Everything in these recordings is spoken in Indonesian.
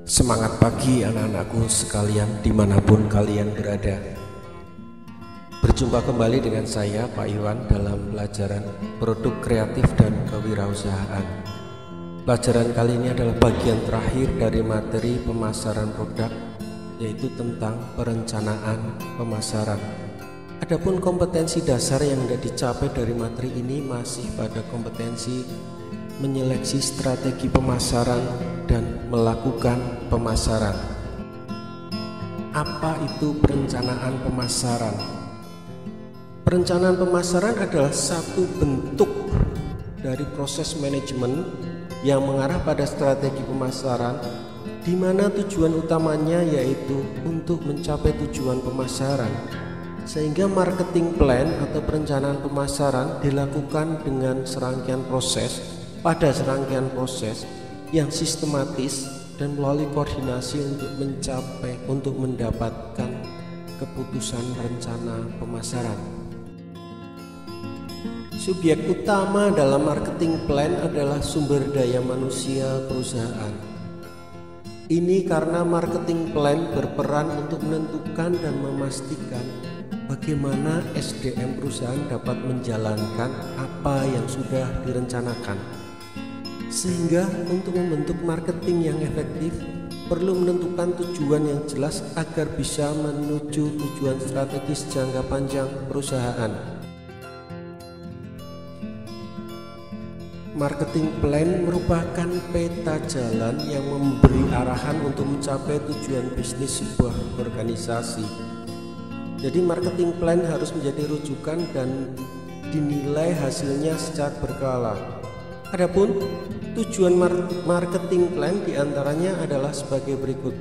Semangat pagi anak-anakku sekalian dimanapun kalian berada. Berjumpa kembali dengan saya Pak Iwan dalam pelajaran produk kreatif dan kewirausahaan. Pelajaran kali ini adalah bagian terakhir dari materi pemasaran produk, yaitu tentang perencanaan pemasaran. Adapun kompetensi dasar yang hendak dicapai dari materi ini masih pada kompetensi menyeleksi strategi pemasaran dan melakukan pemasaran. Apa itu perencanaan pemasaran? Perencanaan pemasaran adalah satu bentuk dari proses manajemen yang mengarah pada strategi pemasaran, di mana tujuan utamanya yaitu untuk mencapai tujuan pemasaran. Sehingga marketing plan atau perencanaan pemasaran dilakukan dengan serangkaian proses yang sistematis dan melalui koordinasi untuk mendapatkan keputusan rencana pemasaran. Subjek utama dalam marketing plan adalah sumber daya manusia perusahaan. Ini karena marketing plan berperan untuk menentukan dan memastikan bagaimana SDM perusahaan dapat menjalankan apa yang sudah direncanakan. Sehingga untuk membentuk marketing yang efektif perlu menentukan tujuan yang jelas agar bisa menuju tujuan strategis jangka panjang perusahaan. Marketing plan merupakan peta jalan yang memberi arahan untuk mencapai tujuan bisnis sebuah organisasi. Jadi marketing plan harus menjadi rujukan dan dinilai hasilnya secara berkala. Adapun tujuan marketing plan diantaranya adalah sebagai berikut.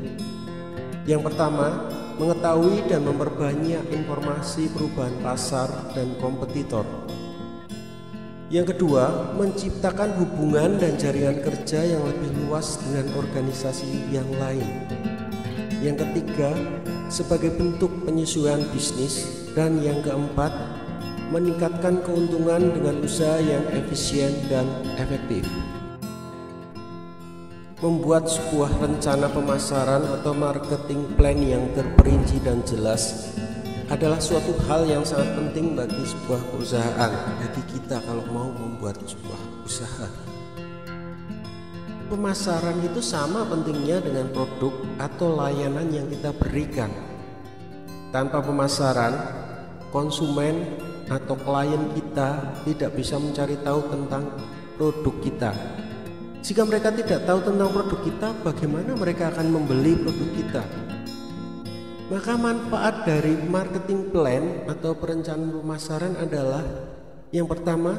Yang pertama, mengetahui dan memperbanyak informasi perubahan pasar dan kompetitor. Yang kedua, menciptakan hubungan dan jaringan kerja yang lebih luas dengan organisasi yang lain. Yang ketiga, sebagai bentuk penyesuaian bisnis. Dan yang keempat, meningkatkan keuntungan dengan usaha yang efisien dan efektif. Membuat sebuah rencana pemasaran atau marketing plan yang terperinci dan jelas adalah suatu hal yang sangat penting bagi sebuah perusahaan, bagi kita kalau mau membuat sebuah usaha. Pemasaran itu sama pentingnya dengan produk atau layanan yang kita berikan. Tanpa pemasaran, konsumen atau klien kita tidak bisa mencari tahu tentang produk kita. Jika mereka tidak tahu tentang produk kita, bagaimana mereka akan membeli produk kita? Maka manfaat dari marketing plan atau perencanaan pemasaran adalah yang pertama,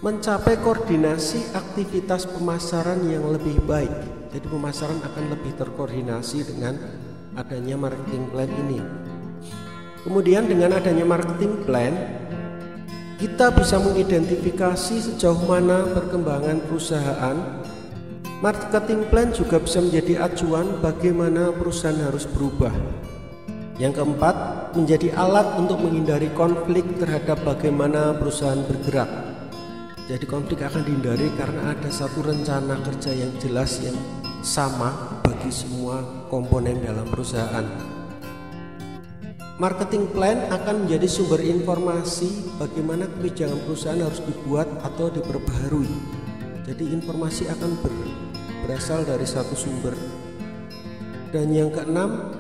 mencapai koordinasi aktivitas pemasaran yang lebih baik. Jadi pemasaran akan lebih terkoordinasi dengan adanya marketing plan ini. Kemudian dengan adanya marketing plan, kita bisa mengidentifikasi sejauh mana perkembangan perusahaan. Marketing plan juga bisa menjadi acuan bagaimana perusahaan harus berubah. Yang keempat, menjadi alat untuk menghindari konflik terhadap bagaimana perusahaan bergerak. Jadi konflik akan dihindari karena ada satu rencana kerja yang jelas yang sama bagi semua komponen dalam perusahaan. Marketing plan akan menjadi sumber informasi bagaimana kebijakan perusahaan harus dibuat atau diperbaharui. Jadi informasi akan berasal dari satu sumber. Dan yang keenam,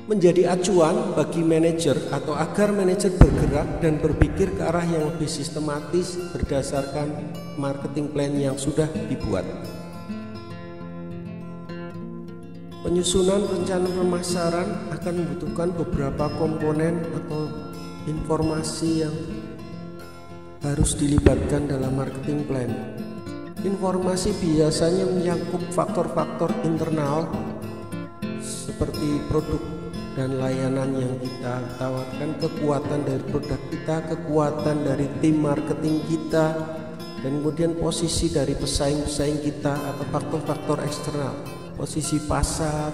menjadi acuan bagi manajer atau agar manajer bergerak dan berpikir ke arah yang lebih sistematis berdasarkan marketing plan yang sudah dibuat. Penyusunan rencana pemasaran akan membutuhkan beberapa komponen atau informasi yang harus dilibatkan dalam marketing plan. Informasi biasanya menyangkut faktor-faktor internal seperti produk dan layanan yang kita tawarkan, kekuatan dari produk kita, kekuatan dari tim marketing kita, dan kemudian posisi dari pesaing-pesaing kita atau faktor-faktor eksternal, posisi pasar,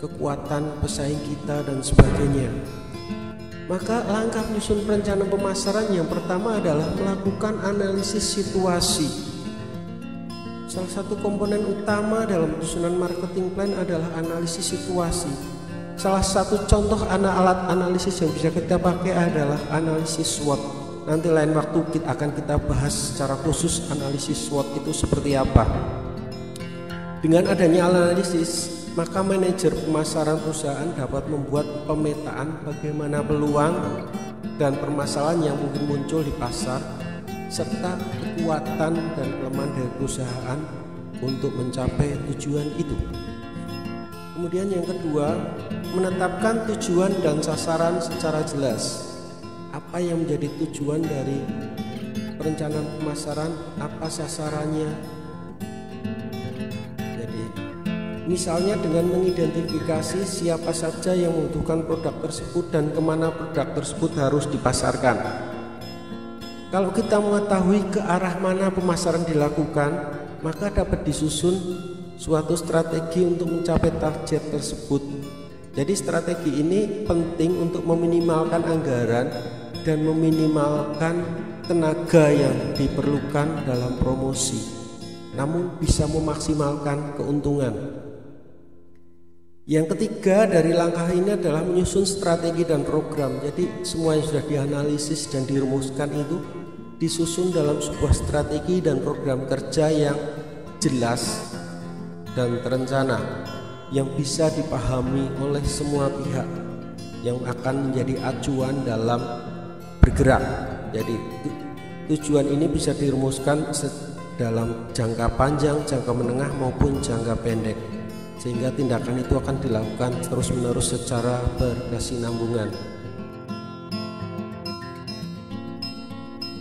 kekuatan pesaing kita, dan sebagainya. Maka langkah menyusun perencanaan pemasaran yang pertama adalah melakukan analisis situasi. Salah satu komponen utama dalam penyusunan marketing plan adalah analisis situasi. Salah satu contoh alat analisis yang bisa kita pakai adalah analisis SWOT. Nanti lain waktu akan kita bahas secara khusus analisis SWOT itu seperti apa. Dengan adanya analisis, maka manajer pemasaran perusahaan dapat membuat pemetaan bagaimana peluang dan permasalahan yang mungkin muncul di pasar, serta kekuatan dan kelemahan dari perusahaan untuk mencapai tujuan itu. Kemudian yang kedua, menetapkan tujuan dan sasaran secara jelas. Apa yang menjadi tujuan dari perencanaan pemasaran, apa sasarannya. Jadi, misalnya dengan mengidentifikasi siapa saja yang membutuhkan produk tersebut dan kemana produk tersebut harus dipasarkan. Kalau kita mengetahui ke arah mana pemasaran dilakukan, maka dapat disusun suatu strategi untuk mencapai target tersebut. Jadi strategi ini penting untuk meminimalkan anggaran dan meminimalkan tenaga yang diperlukan dalam promosi, namun bisa memaksimalkan keuntungan. Yang ketiga dari langkah ini adalah menyusun strategi dan program. Jadi semua yang sudah dianalisis dan dirumuskan itu disusun dalam sebuah strategi dan program kerja yang jelas dan terencana, yang bisa dipahami oleh semua pihak, yang akan menjadi acuan dalam bergerak. Jadi tujuan ini bisa dirumuskan dalam jangka panjang, jangka menengah maupun jangka pendek, sehingga tindakan itu akan dilakukan terus-menerus secara berkesinambungan.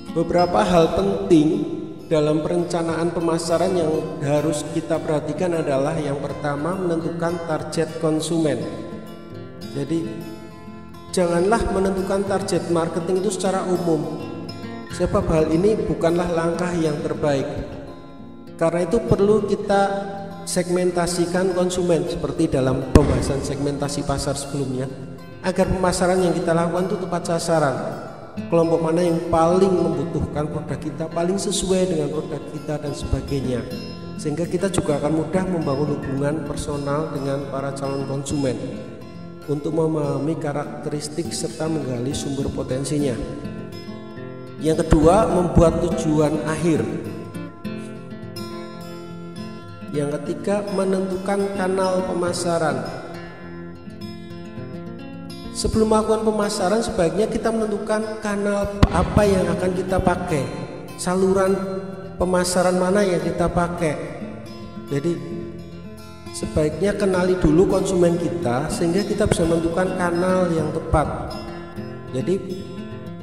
Beberapa hal penting dalam perencanaan pemasaran yang harus kita perhatikan adalah yang pertama, menentukan target konsumen. Jadi janganlah menentukan target marketing itu secara umum, sebab hal ini bukanlah langkah yang terbaik. Karena itu perlu kita segmentasikan konsumen seperti dalam pembahasan segmentasi pasar sebelumnya, agar pemasaran yang kita lakukan itu tepat sasaran. Kelompok mana yang paling membutuhkan produk kita, paling sesuai dengan produk kita dan sebagainya, sehingga kita juga akan mudah membangun hubungan personal dengan para calon konsumen untuk memahami karakteristik serta menggali sumber potensinya. Yang kedua, membuat tujuan akhir. Yang ketiga, menentukan kanal pemasaran. Sebelum melakukan pemasaran, sebaiknya kita menentukan kanal apa yang akan kita pakai, saluran pemasaran mana yang kita pakai. Jadi sebaiknya kenali dulu konsumen kita, sehingga kita bisa menentukan kanal yang tepat. Jadi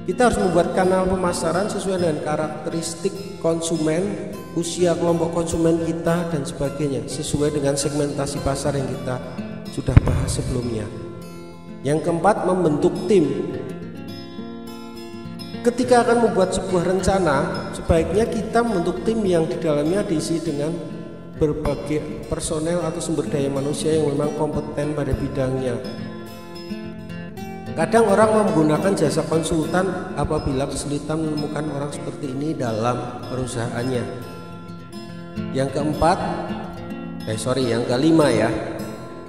kita harus membuat kanal pemasaran sesuai dengan karakteristik konsumen, usia kelompok konsumen kita dan sebagainya, sesuai dengan segmentasi pasar yang kita sudah bahas sebelumnya. Yang keempat, membentuk tim. Ketika akan membuat sebuah rencana, sebaiknya kita membentuk tim yang di dalamnya diisi dengan berbagai personel atau sumber daya manusia yang memang kompeten pada bidangnya. Kadang orang menggunakan jasa konsultan apabila kesulitan menemukan orang seperti ini dalam perusahaannya. Yang kelima ya,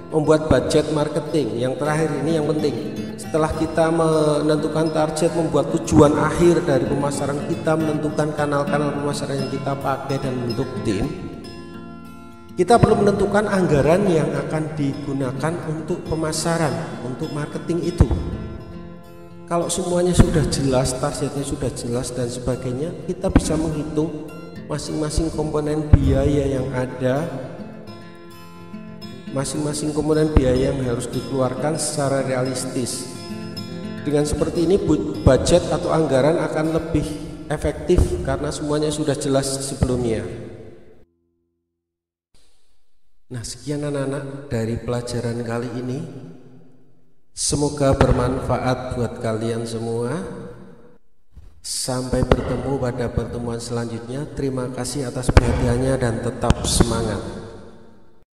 membuat budget marketing. Yang terakhir ini yang penting. Setelah kita menentukan target, membuat tujuan akhir dari pemasaran kita, menentukan kanal-kanal pemasaran yang kita pakai dan membentuk tim, kita perlu menentukan anggaran yang akan digunakan untuk pemasaran, untuk marketing itu. Kalau semuanya sudah jelas, targetnya sudah jelas dan sebagainya, kita bisa menghitung masing-masing komponen biaya yang ada, masing-masing komponen biaya yang harus dikeluarkan secara realistis. Dengan seperti ini, budget atau anggaran akan lebih efektif karena semuanya sudah jelas sebelumnya. Nah, sekian anak-anak dari pelajaran kali ini. Semoga bermanfaat buat kalian semua. Sampai bertemu pada pertemuan selanjutnya. Terima kasih atas perhatiannya dan tetap semangat.